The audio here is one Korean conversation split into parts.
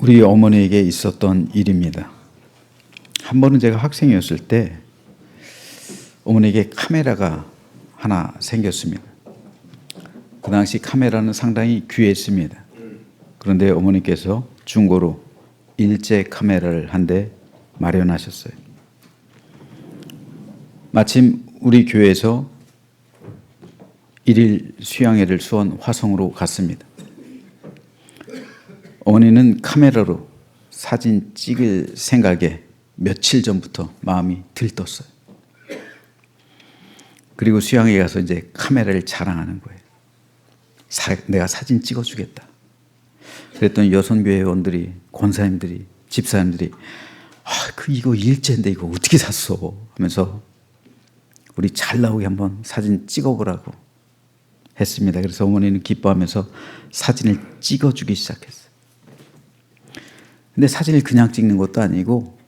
우리 어머니에게 있었던 일입니다. 한 번은 제가 학생이었을 때 어머니에게 카메라가 하나 생겼습니다. 그 당시 카메라는 상당히 귀했습니다. 그런데 어머니께서 중고로 일제 카메라를 한 대 마련하셨어요. 마침 우리 교회에서 일일 수양회를 수원 화성으로 갔습니다. 어머니는 카메라로 사진 찍을 생각에 며칠 전부터 마음이 들떴어요. 그리고 수양회에 가서 이제 카메라를 자랑하는 거예요. 내가 사진 찍어주겠다. 그랬더니 여성교회원들이, 권사님들이, 집사님들이 이거 일제인데 이거 어떻게 샀어? 하면서 우리 잘 나오게 한번 사진 찍어보라고 했습니다. 그래서 어머니는 기뻐하면서 사진을 찍어주기 시작했어요. 근데 사진을 그냥 찍는 것도 아니고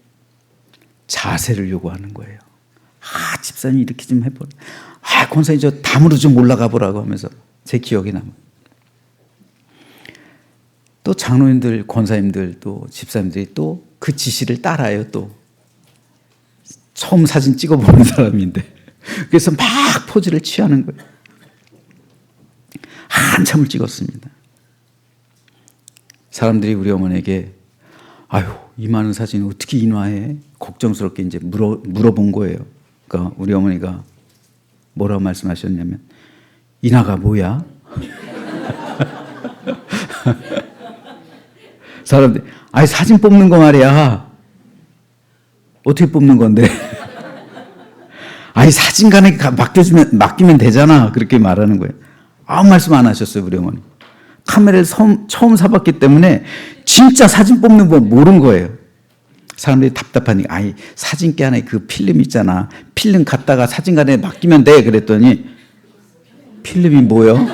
자세를 요구하는 거예요. 집사님 이렇게 좀 해보라. 권사님 저 담으로 좀 올라가 보라고 하면서 제 기억에 남아요. 또 장로님들, 권사님들, 또 집사님들이 또 그 지시를 따라요. 또 처음 사진 찍어보는 사람인데 그래서 막 포즈를 취하는 거예요. 한참을 찍었습니다. 사람들이 우리 어머니에게 이 많은 사진 어떻게 인화해? 걱정스럽게 이제 물어본 거예요. 그러니까 우리 어머니가 뭐라고 말씀하셨냐면 인화가 뭐야? 사람들이 사진 뽑는 거 말이야. 어떻게 뽑는 건데? 사진관에 맡기면 되잖아. 그렇게 말하는 거예요. 아무 말씀 안 하셨어요, 우리 어머니. 카메라를 처음 사봤기 때문에 진짜 사진 뽑는 법 모르는 거예요. 사람들이 답답하니까 사진기 안에 그 필름 있잖아. 필름 갖다가 사진관에 맡기면 돼. 그랬더니 필름이 뭐요?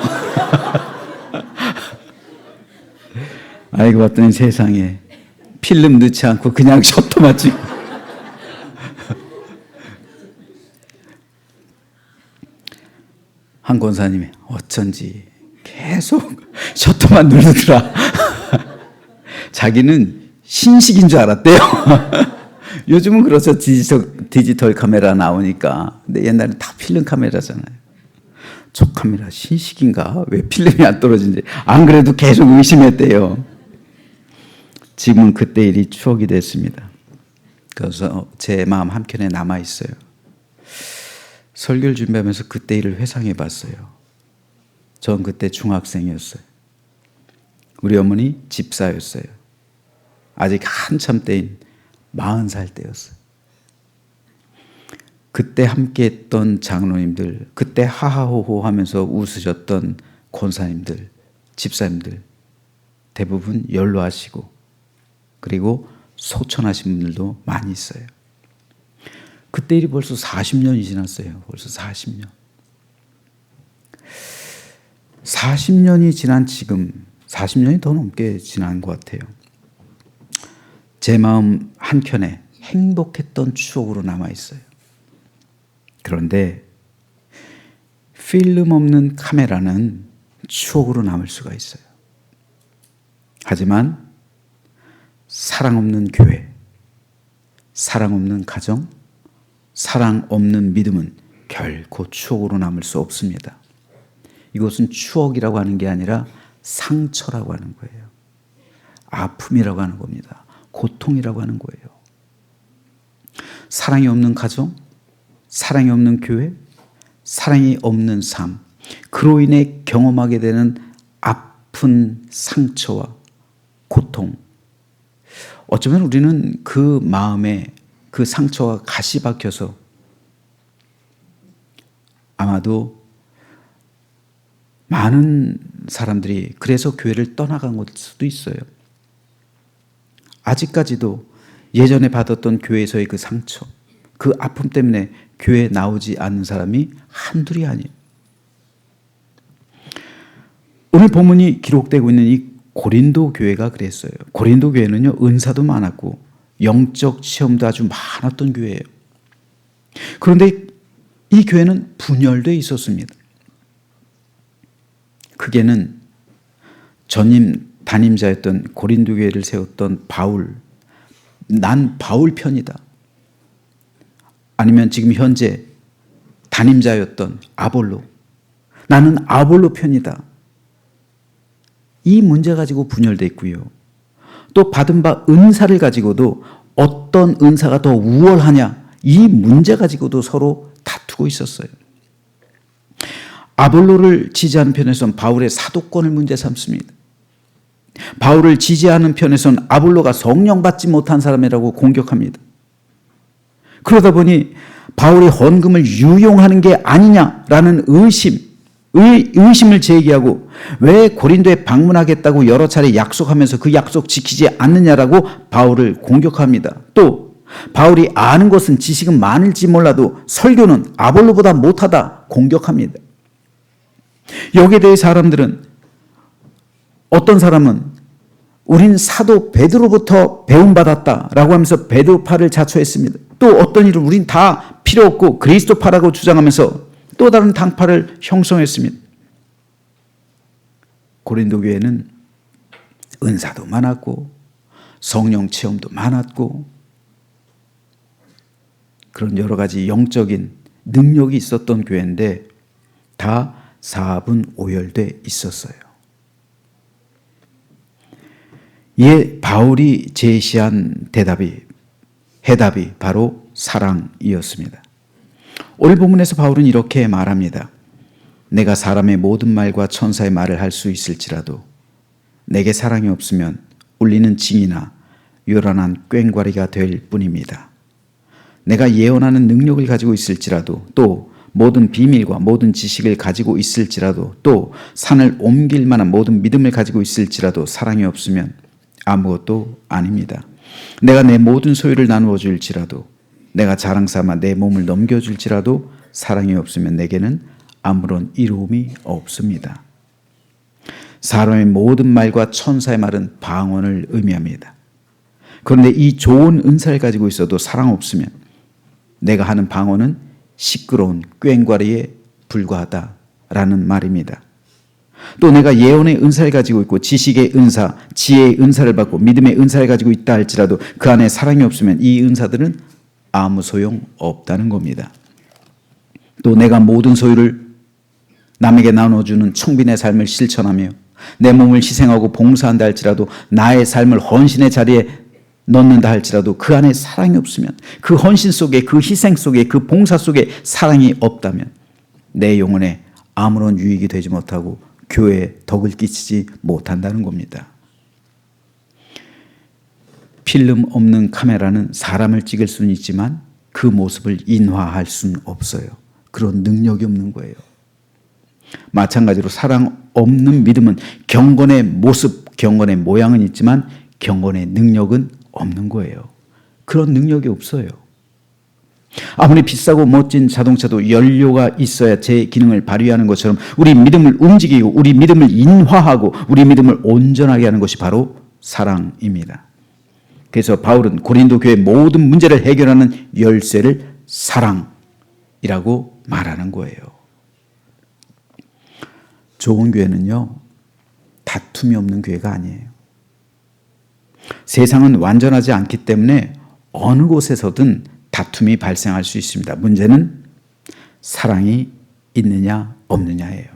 알고 봤더니 세상에 필름 넣지 않고 그냥 셔터만 찍고 한 권사님이 어쩐지 계속 셔터만 누르더라. 자기는 신식인 줄 알았대요. 요즘은 그렇죠. 디지털 카메라 나오니까. 근데 옛날엔 다 필름 카메라잖아요. 저 카메라 신식인가? 왜 필름이 안 떨어지는지. 안 그래도 계속 의심했대요. 지금은 그때 일이 추억이 됐습니다. 그래서 제 마음 한켠에 남아있어요. 설교를 준비하면서 그때 일을 회상해 봤어요. 전 그때 중학생이었어요. 우리 어머니 집사였어요. 아직 한참 때인 40살 때였어요. 그때 함께 했던 장로님들, 그때 하하호호 하면서 웃으셨던 권사님들, 집사님들 대부분 연로하시고 그리고 소천하신 분들도 많이 있어요. 그때 일이 벌써 40년이 지났어요. 벌써 40년. 40년이 지난 지금, 40년이 더 넘게 지난 것 같아요. 제 마음 한켠에 행복했던 추억으로 남아있어요. 그런데 필름 없는 카메라는 추억으로 남을 수가 있어요. 하지만 사랑 없는 교회, 사랑 없는 가정, 사랑 없는 믿음은 결코 추억으로 남을 수 없습니다. 이것은 추억이라고 하는 게 아니라 상처라고 하는 거예요. 아픔이라고 하는 겁니다. 고통이라고 하는 거예요. 사랑이 없는 가정, 사랑이 없는 교회, 사랑이 없는 삶, 그로 인해 경험하게 되는 아픈 상처와 고통. 어쩌면 우리는 그 마음에 그 상처가 가시 박혀서 아마도 많은 사람들이 그래서 교회를 떠나간 걸 수도 있어요. 아직까지도 예전에 받았던 교회에서의 그 상처, 그 아픔 때문에 교회에 나오지 않는 사람이 한둘이 아니에요. 오늘 본문이 기록되고 있는 이 고린도 교회가 그랬어요. 고린도 교회는요, 은사도 많았고 영적 체험도 아주 많았던 교회예요. 그런데 이 교회는 분열되어 있었습니다. 크게는 전임 담임자였던 고린도 교회를 세웠던 바울, 난 바울 편이다. 아니면 지금 현재 담임자였던 아볼로, 나는 아볼로 편이다. 이 문제 가지고 분열돼 있고요. 또 받은 바 은사를 가지고도 어떤 은사가 더 우월하냐, 이 문제 가지고도 서로 다투고 있었어요. 아볼로를 지지하는 편에서는 바울의 사도권을 문제 삼습니다. 바울을 지지하는 편에서는 아볼로가 성령 받지 못한 사람이라고 공격합니다. 그러다 보니 바울이 헌금을 유용하는 게 아니냐라는 의심을 제기하고, 왜 고린도에 방문하겠다고 여러 차례 약속하면서 그 약속 지키지 않느냐라고 바울을 공격합니다. 또 바울이 아는 것은 지식은 많을지 몰라도 설교는 아볼로보다 못하다 공격합니다. 여기에 대해 사람들은, 어떤 사람은 우린 사도 베드로부터 배움받았다라고 하면서 베드로파를 자초했습니다. 또 어떤 일은 우린 다 필요 없고 그리스도파라고 주장하면서 또 다른 당파를 형성했습니다. 고린도 교회는 은사도 많았고 성령 체험도 많았고 그런 여러 가지 영적인 능력이 있었던 교회인데 다 사분오열돼 있었어요. 이에 바울이 제시한 해답이 바로 사랑이었습니다. 오늘 본문에서 바울은 이렇게 말합니다. 내가 사람의 모든 말과 천사의 말을 할 수 있을지라도 내게 사랑이 없으면 울리는 징이나 요란한 꽹과리가 될 뿐입니다. 내가 예언하는 능력을 가지고 있을지라도, 또 모든 비밀과 모든 지식을 가지고 있을지라도, 또 산을 옮길 만한 모든 믿음을 가지고 있을지라도 사랑이 없으면 아무것도 아닙니다. 내가 내 모든 소유를 나누어 줄지라도, 내가 자랑 삼아 내 몸을 넘겨줄지라도 사랑이 없으면 내게는 아무런 이로움이 없습니다. 사람의 모든 말과 천사의 말은 방언을 의미합니다. 그런데 이 좋은 은사를 가지고 있어도 사랑 없으면 내가 하는 방언은 시끄러운 꽹과리에 불과하다라는 말입니다. 또 내가 예언의 은사를 가지고 있고 지식의 은사, 지혜의 은사를 받고 믿음의 은사를 가지고 있다 할지라도 그 안에 사랑이 없으면 이 은사들은 아무 소용 없다는 겁니다. 또 내가 모든 소유를 남에게 나눠주는 청빈의 삶을 실천하며 내 몸을 희생하고 봉사한다 할지라도, 나의 삶을 헌신의 자리에 넣는다 할지라도 그 안에 사랑이 없으면, 그 헌신 속에, 그 희생 속에, 그 봉사 속에 사랑이 없다면 내 영혼에 아무런 유익이 되지 못하고 교회에 덕을 끼치지 못한다는 겁니다. 필름 없는 카메라는 사람을 찍을 수는 있지만 그 모습을 인화할 수는 없어요. 그런 능력이 없는 거예요. 마찬가지로 사랑 없는 믿음은 경건의 모습, 경건의 모양은 있지만 경건의 능력은 없는 거예요. 그런 능력이 없어요. 아무리 비싸고 멋진 자동차도 연료가 있어야 제 기능을 발휘하는 것처럼 우리 믿음을 움직이고 우리 믿음을 인화하고 우리 믿음을 온전하게 하는 것이 바로 사랑입니다. 그래서 바울은 고린도 교회의 모든 문제를 해결하는 열쇠를 사랑이라고 말하는 거예요. 좋은 교회는요, 다툼이 없는 교회가 아니에요. 세상은 완전하지 않기 때문에 어느 곳에서든 다툼이 발생할 수 있습니다. 문제는 사랑이 있느냐 없느냐예요.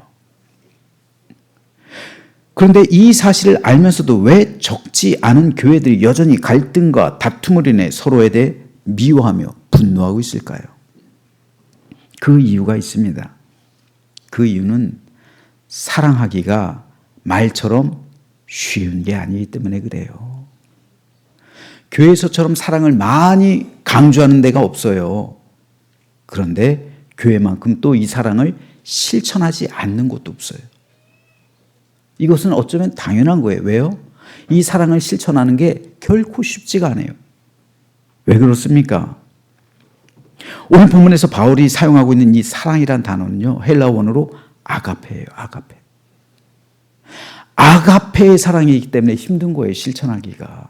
그런데 이 사실을 알면서도 왜 적지 않은 교회들이 여전히 갈등과 다툼을 인해 서로에 대해 미워하며 분노하고 있을까요? 그 이유가 있습니다. 그 이유는 사랑하기가 말처럼 쉬운 게 아니기 때문에 그래요. 교회에서처럼 사랑을 많이 강조하는 데가 없어요. 그런데 교회만큼 또 이 사랑을 실천하지 않는 곳도 없어요. 이것은 어쩌면 당연한 거예요. 왜요? 이 사랑을 실천하는 게 결코 쉽지가 않아요. 왜 그렇습니까? 오늘 본문에서 바울이 사용하고 있는 이 사랑이란 단어는요, 헬라어 원어로 아가페예요. 아가페. 아가페의 사랑이기 때문에 힘든 거예요, 실천하기가.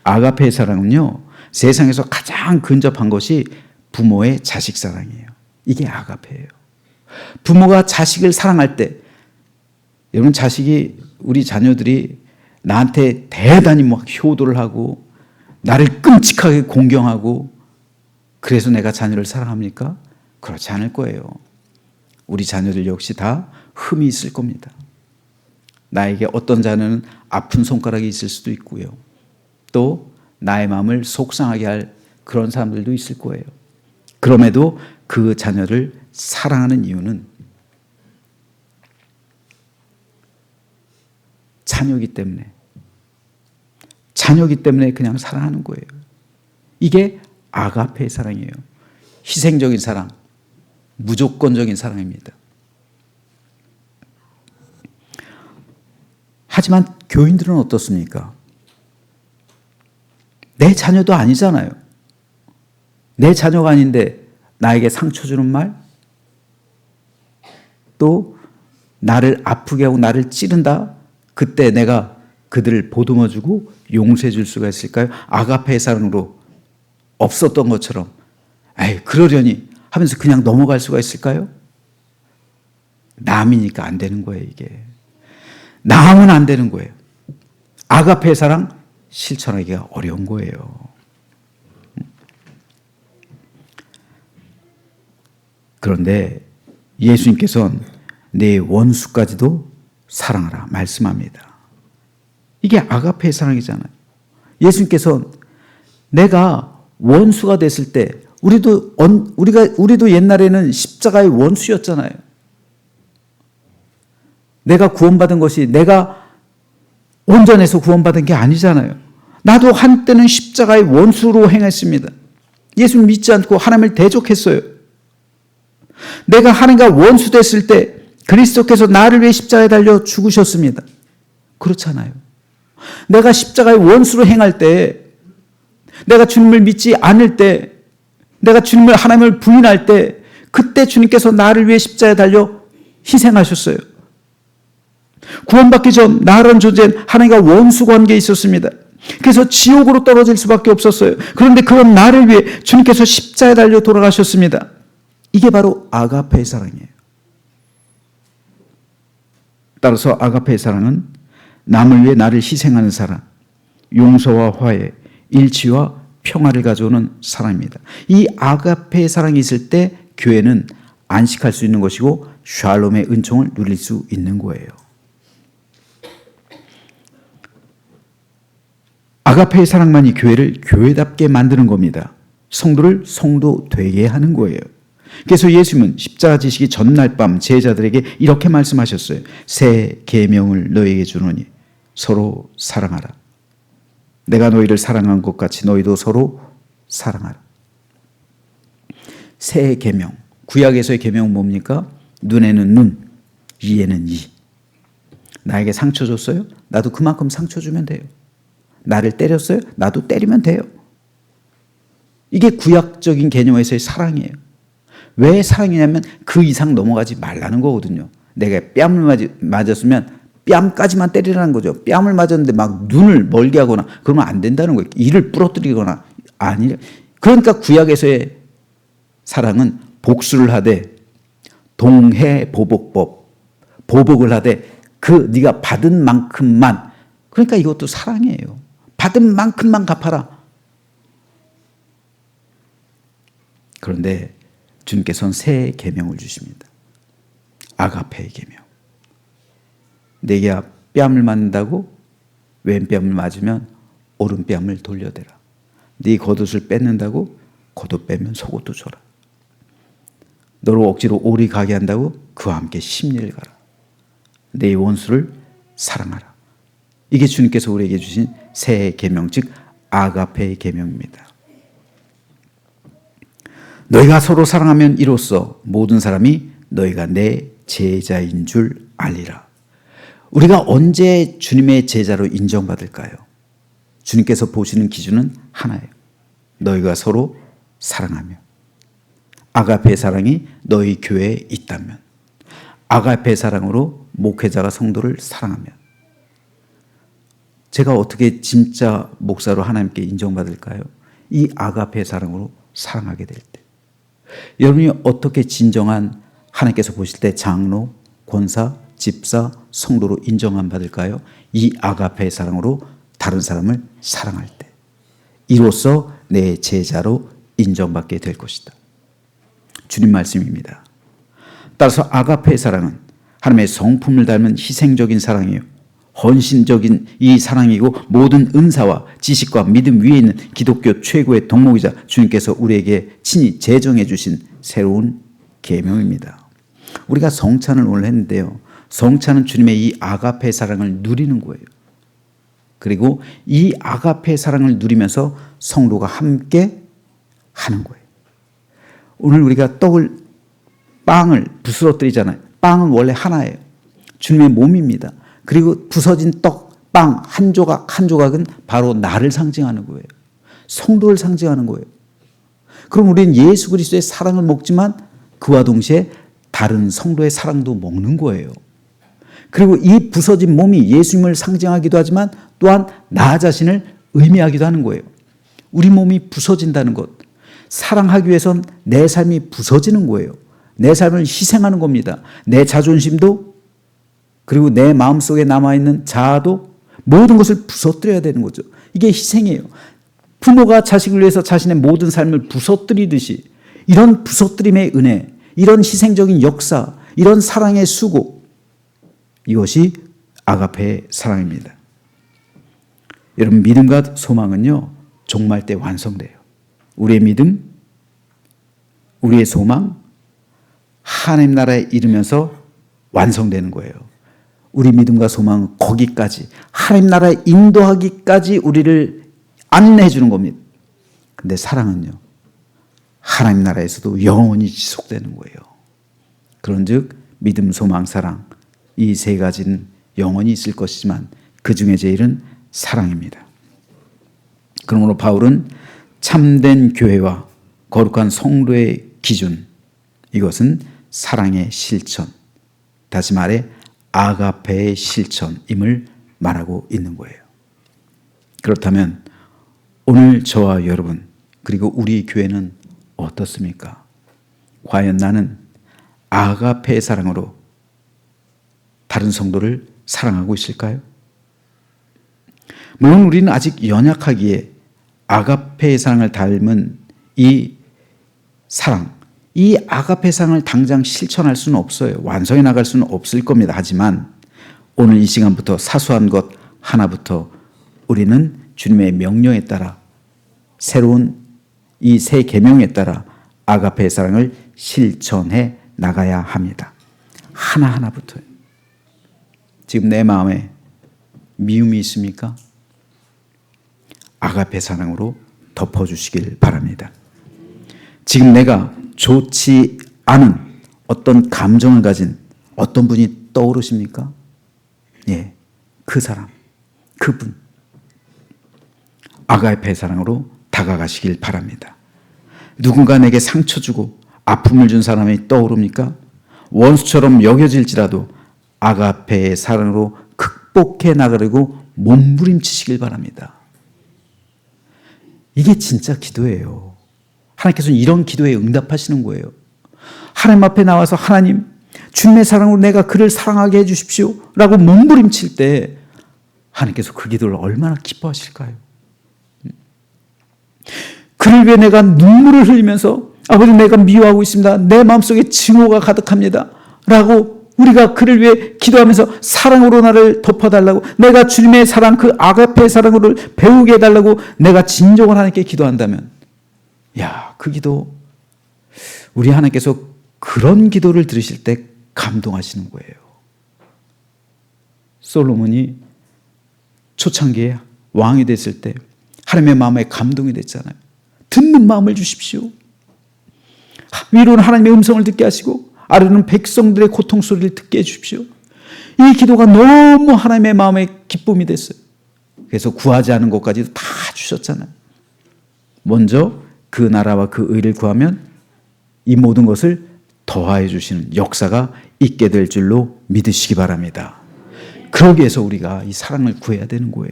아가페의 사랑은요, 세상에서 가장 근접한 것이 부모의 자식 사랑이에요. 이게 아가페예요. 부모가 자식을 사랑할 때 여러분, 우리 자녀들이 나한테 대단히 막 효도를 하고 나를 끔찍하게 공경하고 그래서 내가 자녀를 사랑합니까? 그렇지 않을 거예요. 우리 자녀들 역시 다 흠이 있을 겁니다. 나에게 어떤 자녀는 아픈 손가락이 있을 수도 있고요. 또 나의 마음을 속상하게 할 그런 사람들도 있을 거예요. 그럼에도 그 자녀를 사랑하는 이유는 자녀이기 때문에 그냥 사랑하는 거예요. 이게 아가페의 사랑이에요. 희생적인 사랑, 무조건적인 사랑입니다. 하지만 교인들은 어떻습니까? 내 자녀도 아니잖아요. 내 자녀가 아닌데 나에게 상처 주는 말, 또 나를 아프게 하고 나를 찌른다. 그때 내가 그들을 보듬어주고 용서해 줄 수가 있을까요? 아가페의 사랑으로 없었던 것처럼 에이 그러려니 하면서 그냥 넘어갈 수가 있을까요? 남이니까 안 되는 거예요. 이게 남은 안 되는 거예요. 아가페의 사랑 실천하기가 어려운 거예요. 그런데 예수님께서는 내 원수까지도 사랑하라 말씀합니다. 이게 아가페의 사랑이잖아요. 예수님께서는 내가 원수가 됐을 때 우리도 옛날에는 십자가의 원수였잖아요. 내가 구원받은 것이 내가 온전해서 구원받은 게 아니잖아요. 나도 한때는 십자가의 원수로 행했습니다. 예수 믿지 않고 하나님을 대적했어요. 내가 하나님과 원수 됐을 때 그리스도께서 나를 위해 십자가에 달려 죽으셨습니다. 그렇잖아요. 내가 십자가의 원수로 행할 때, 내가 주님을 믿지 않을 때, 내가 하나님을 부인할 때, 그때 주님께서 나를 위해 십자가에 달려 희생하셨어요. 구원받기 전 나라는 존재는 하나님과 원수 관계에 있었습니다. 그래서 지옥으로 떨어질 수밖에 없었어요. 그런데 그런 나를 위해 주님께서 십자가에 달려 돌아가셨습니다. 이게 바로 아가페의 사랑이에요. 따라서 아가페의 사랑은 남을 위해 나를 희생하는 사랑, 용서와 화해, 일치와 평화를 가져오는 사랑입니다. 이 아가페의 사랑이 있을 때 교회는 안식할 수 있는 것이고 샬롬의 은총을 누릴 수 있는 거예요. 아가페의 사랑만이 교회를 교회답게 만드는 겁니다. 성도를 성도 되게 하는 거예요. 그래서 예수님은 십자가 지시기 전날 밤 제자들에게 이렇게 말씀하셨어요. 새 계명을 너희에게 주노니 서로 사랑하라. 내가 너희를 사랑한 것 같이 너희도 서로 사랑하라. 새 계명. 구약에서의 계명은 뭡니까? 눈에는 눈, 이에는 이. 나에게 상처 줬어요? 나도 그만큼 상처 주면 돼요. 나를 때렸어요? 나도 때리면 돼요. 이게 구약적인 개념에서의 사랑이에요. 왜 사랑이냐면 그 이상 넘어가지 말라는 거거든요. 내가 뺨을 맞았으면 뺨까지만 때리라는 거죠. 뺨을 맞았는데 막 눈을 멀게 하거나 그러면 안 된다는 거예요. 이를 부러뜨리거나 아니. 그러니까 구약에서의 사랑은 복수를 하되 동해보복법, 보복을 하되 네가 받은 만큼만. 그러니까 이것도 사랑이에요. 받은 만큼만 갚아라. 그런데 주님께서는 새 계명을 주십니다. 아가페의 계명. 내게 뺨을 맞는다고 왼뺨을 맞으면 오른뺨을 돌려대라. 네 겉옷을 뺏는다고 겉옷 빼면 속옷도 줘라. 너를 억지로 오리 가게 한다고 그와 함께 심리를 가라. 내 원수를 사랑하라. 이게 주님께서 우리에게 주신 새 계명, 즉 아가페의 계명입니다. 너희가 서로 사랑하면 이로써 모든 사람이 너희가 내 제자인 줄 알리라. 우리가 언제 주님의 제자로 인정받을까요? 주님께서 보시는 기준은 하나예요. 너희가 서로 사랑하면. 아가페의 사랑이 너희 교회에 있다면. 아가페의 사랑으로 목회자가 성도를 사랑하면. 제가 어떻게 진짜 목사로 하나님께 인정받을까요? 이 아가페의 사랑으로 사랑하게 될 때. 여러분이 어떻게 진정한 하나님께서 보실 때 장로, 권사, 집사, 성도로 인정 안 받을까요? 이 아가페의 사랑으로 다른 사람을 사랑할 때 이로써 내 제자로 인정받게 될 것이다. 주님 말씀입니다. 따라서 아가페의 사랑은 하나님의 성품을 닮은 희생적인 사랑이에요. 헌신적인 이 사랑이고 모든 은사와 지식과 믿음 위에 있는 기독교 최고의 덕목이자 주님께서 우리에게 친히 제정해 주신 새로운 계명입니다. 우리가 성찬을 오늘 했는데요. 성찬은 주님의 이 아가페 사랑을 누리는 거예요. 그리고 이 아가페 사랑을 누리면서 성도가 함께 하는 거예요. 오늘 우리가 빵을 부스러뜨리잖아요. 빵은 원래 하나예요. 주님의 몸입니다. 그리고 부서진 떡, 빵 한 조각 한 조각은 바로 나를 상징하는 거예요. 성도를 상징하는 거예요. 그럼 우리는 예수 그리스도의 사랑을 먹지만 그와 동시에 다른 성도의 사랑도 먹는 거예요. 그리고 이 부서진 몸이 예수님을 상징하기도 하지만 또한 나 자신을 의미하기도 하는 거예요. 우리 몸이 부서진다는 것, 사랑하기 위해선 내 삶이 부서지는 거예요. 내 삶을 희생하는 겁니다. 내 자존심도 그리고 내 마음속에 남아있는 자아도 모든 것을 부서뜨려야 되는 거죠. 이게 희생이에요. 부모가 자식을 위해서 자신의 모든 삶을 부서뜨리듯이 이런 부서뜨림의 은혜, 이런 희생적인 역사, 이런 사랑의 수고, 이것이 아가페의 사랑입니다. 여러분, 믿음과 소망은요, 종말 때 완성돼요. 우리의 믿음, 우리의 소망, 하나님 나라에 이르면서 완성되는 거예요. 우리 믿음과 소망은 거기까지, 하나님 나라에 인도하기까지 우리를 안내해 주는 겁니다. 근데 사랑은요, 하나님 나라에서도 영원히 지속되는 거예요. 그런즉 믿음, 소망, 사랑, 이 세 가지는 영원히 있을 것이지만 그 중에 제일은 사랑입니다. 그러므로 바울은 참된 교회와 거룩한 성도의 기준, 이것은 사랑의 실천, 다시 말해 아가페의 실천임을 말하고 있는 거예요. 그렇다면 오늘 저와 여러분 그리고 우리 교회는 어떻습니까? 과연 나는 아가페의 사랑으로 다른 성도를 사랑하고 있을까요? 물론 우리는 아직 연약하기에 아가페의 사랑을 닮은 이 사랑, 이 아가페 사랑을 당장 실천할 수는 없어요. 완성해 나갈 수는 없을 겁니다. 하지만 오늘 이 시간부터 사소한 것 하나부터 우리는 주님의 명령에 따라 새로운 이 새 계명에 따라 아가페의 사랑을 실천해 나가야 합니다. 하나하나부터요. 지금 내 마음에 미움이 있습니까? 아가페 사랑으로 덮어주시길 바랍니다. 지금 내가 좋지 않은 어떤 감정을 가진 어떤 분이 떠오르십니까? 예, 그 사람, 그분. 아가페 사랑으로 다가가시길 바랍니다. 누군가 내게 상처 주고 아픔을 준 사람이 떠오릅니까? 원수처럼 여겨질지라도 아가페의 사랑으로 극복해 나가려고 몸부림치시길 바랍니다. 이게 진짜 기도예요. 하나님께서는 이런 기도에 응답하시는 거예요. 하나님 앞에 나와서 하나님, 주님의 사랑으로 내가 그를 사랑하게 해주십시오 라고 몸부림칠 때 하나님께서 그 기도를 얼마나 기뻐하실까요? 그를 위해 내가 눈물을 흘리면서 아버지 내가 미워하고 있습니다. 내 마음속에 증오가 가득합니다 라고 우리가 그를 위해 기도하면서 사랑으로 나를 덮어달라고, 내가 주님의 사랑, 그 아가페의 사랑을 배우게 해달라고 내가 진정을 하나님께 기도한다면, 야, 그 기도, 우리 하나님께서 그런 기도를 들으실 때 감동하시는 거예요. 솔로몬이 초창기에 왕이 됐을 때 하나님의 마음에 감동이 됐잖아요. 듣는 마음을 주십시오. 위로는 하나님의 음성을 듣게 하시고 아래는 백성들의 고통 소리를 듣게 해주십시오. 이 기도가 너무 하나님의 마음에 기쁨이 됐어요. 그래서 구하지 않은 것까지도 다 주셨잖아요. 먼저 그 나라와 그 의를 구하면 이 모든 것을 더하여 주시는 역사가 있게 될 줄로 믿으시기 바랍니다. 그러기 위해서 우리가 이 사랑을 구해야 되는 거예요.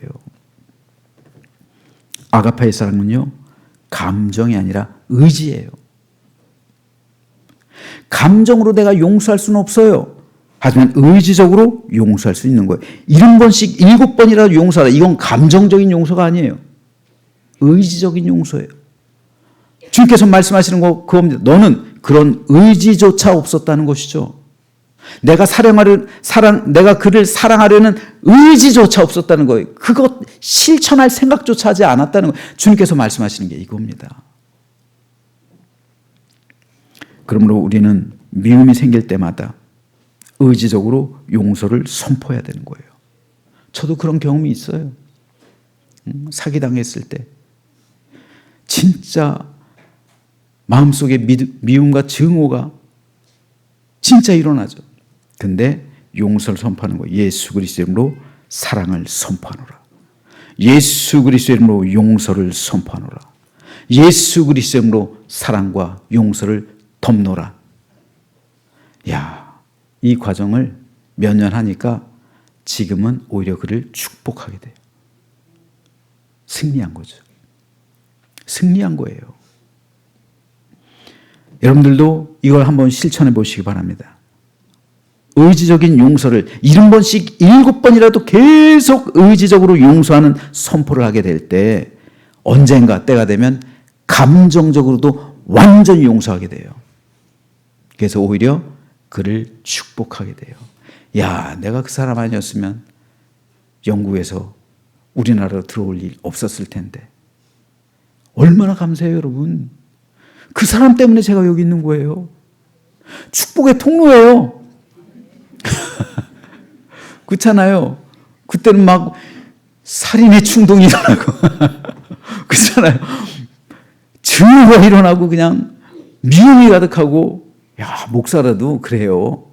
아가페의 사랑은요, 감정이 아니라 의지예요. 감정으로 내가 용서할 수는 없어요. 하지만 의지적으로 용서할 수 있는 거예요. 70번씩 7번이라도 용서하라. 이건 감정적인 용서가 아니에요. 의지적인 용서예요. 주님께서 말씀하시는 거 그겁니다. 너는 그런 의지조차 없었다는 것이죠. 내가 그를 사랑하려는 의지조차 없었다는 거예요. 그것 실천할 생각조차 하지 않았다는 거예요. 주님께서 말씀하시는 게 이겁니다. 그러므로 우리는 미움이 생길 때마다 의지적으로 용서를 선포해야 되는 거예요. 저도 그런 경험이 있어요. 사기당했을 때 진짜 마음속에 미움과 증오가 진짜 일어나죠. 근데 용서를 선포하는 거예요. 예수 그리스도 이름으로 사랑을 선포하노라. 예수 그리스도 이름으로 용서를 선포하노라. 예수 그리스도 이름으로 사랑과 용서를 덮노라. 야, 이 과정을 몇 년 하니까 지금은 오히려 그를 축복하게 돼요. 승리한 거죠. 승리한 거예요. 여러분들도 이걸 한번 실천해 보시기 바랍니다. 의지적인 용서를 70번씩 7번이라도 계속 의지적으로 용서하는 선포를 하게 될 때 언젠가 때가 되면 감정적으로도 완전히 용서하게 돼요. 그래서 오히려 그를 축복하게 돼요. 야, 내가 그 사람 아니었으면 영국에서 우리나라로 들어올 일 없었을 텐데. 얼마나 감사해요, 여러분. 그 사람 때문에 제가 여기 있는 거예요. 축복의 통로예요. 그렇잖아요. 그때는 막 살인의 충동이 일어나고 그렇잖아요. 증오가 일어나고 그냥 미움이 가득하고 야, 목사라도 그래요.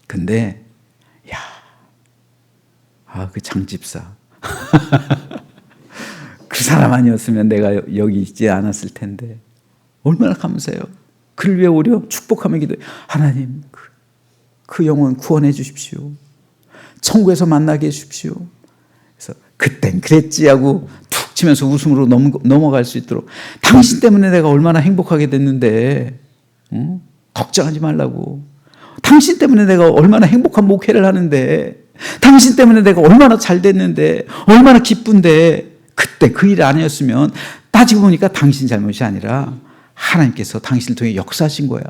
근데 그 장집사 그 사람 아니었으면 내가 여기 있지 않았을 텐데 얼마나 감사해요. 그를 위해 오히려 축복하며 기도해요. 하나님 그 영혼 구원해 주십시오. 천국에서 만나게 해주십시오. 그래서 그땐 그랬지 하고 툭 치면서 웃음으로 넘어갈 수 있도록 당신 때문에 내가 얼마나 행복하게 됐는데 걱정하지 말라고. 당신 때문에 내가 얼마나 행복한 목회를 하는데 당신 때문에 내가 얼마나 잘 됐는데 얼마나 기쁜데 그때 그 일 아니었으면 따지고 보니까 당신 잘못이 아니라 하나님께서 당신을 통해 역사하신 거야.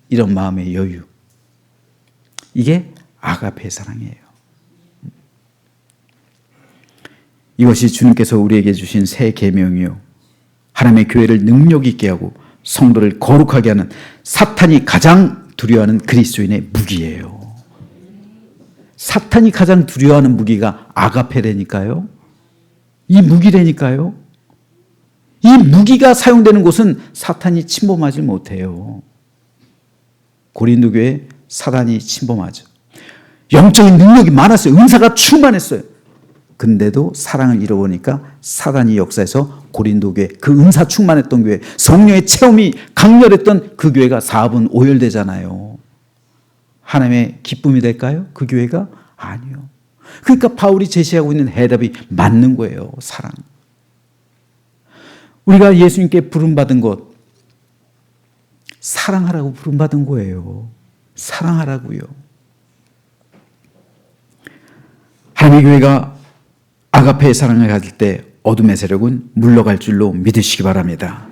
이런 마음의 여유. 이게 아가페의 사랑이에요. 이것이 주님께서 우리에게 주신 새 계명이요. 하나님의 교회를 능력 있게 하고 성도를 거룩하게 하는 사탄이 가장 두려워하는 그리스도인의 무기예요. 사탄이 가장 두려워하는 무기가 아가페라니까요. 이 무기라니까요. 이 무기가 사용되는 곳은 사탄이 침범하지 못해요. 고린도 교회에 사탄이 침범하죠. 영적인 능력이 많았어요. 은사가 충만했어요. 근데도 사랑을 잃어보니까 사단이 역사에서 고린도 교회, 그 은사 충만했던 교회, 성령의 체험이 강렬했던 그 교회가 사업은 오열되잖아요. 하나님의 기쁨이 될까요? 그 교회가? 아니요. 그러니까 바울이 제시하고 있는 해답이 맞는 거예요. 사랑. 우리가 예수님께 부름받은 것, 사랑하라고 부름받은 거예요. 사랑하라고요. 하나님의 교회가 아가페의 사랑을 가질 때 어둠의 세력은 물러갈 줄로 믿으시기 바랍니다.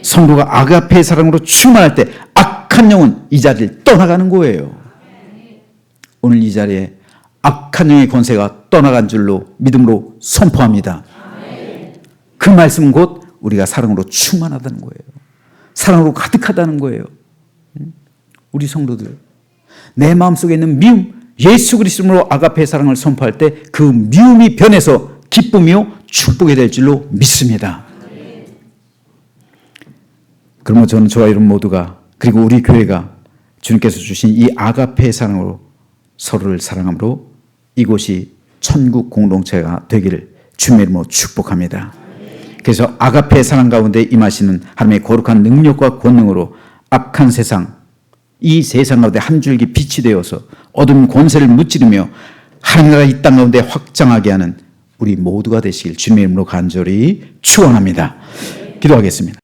성도가 아가페의 사랑으로 충만할 때 악한 영은 이 자리를 떠나가는 거예요. 오늘 이 자리에 악한 영의 권세가 떠나간 줄로 믿음으로 선포합니다. 그 말씀은 곧 우리가 사랑으로 충만하다는 거예요. 사랑으로 가득하다는 거예요. 우리 성도들, 내 마음속에 있는 미움, 예수 그리스도로 아가페의 사랑을 선포할 때 그 미움이 변해서 기쁨이요 축복이 될 줄로 믿습니다. 그러면 저와 여러분 모두가, 그리고 우리 교회가 주님께서 주신 이 아가페의 사랑으로 서로를 사랑함으로 이곳이 천국 공동체가 되기를 주님의 이름으로 축복합니다. 그래서 아가페의 사랑 가운데 임하시는 하나님의 거룩한 능력과 권능으로 악한 세상, 이 세상 가운데 한 줄기 빛이 되어서 어둠 권세를 무찌르며 하나님 나라 이 땅 가운데 확장하게 하는 우리 모두가 되시길 주님의 이름으로 간절히 축원합니다. 기도하겠습니다.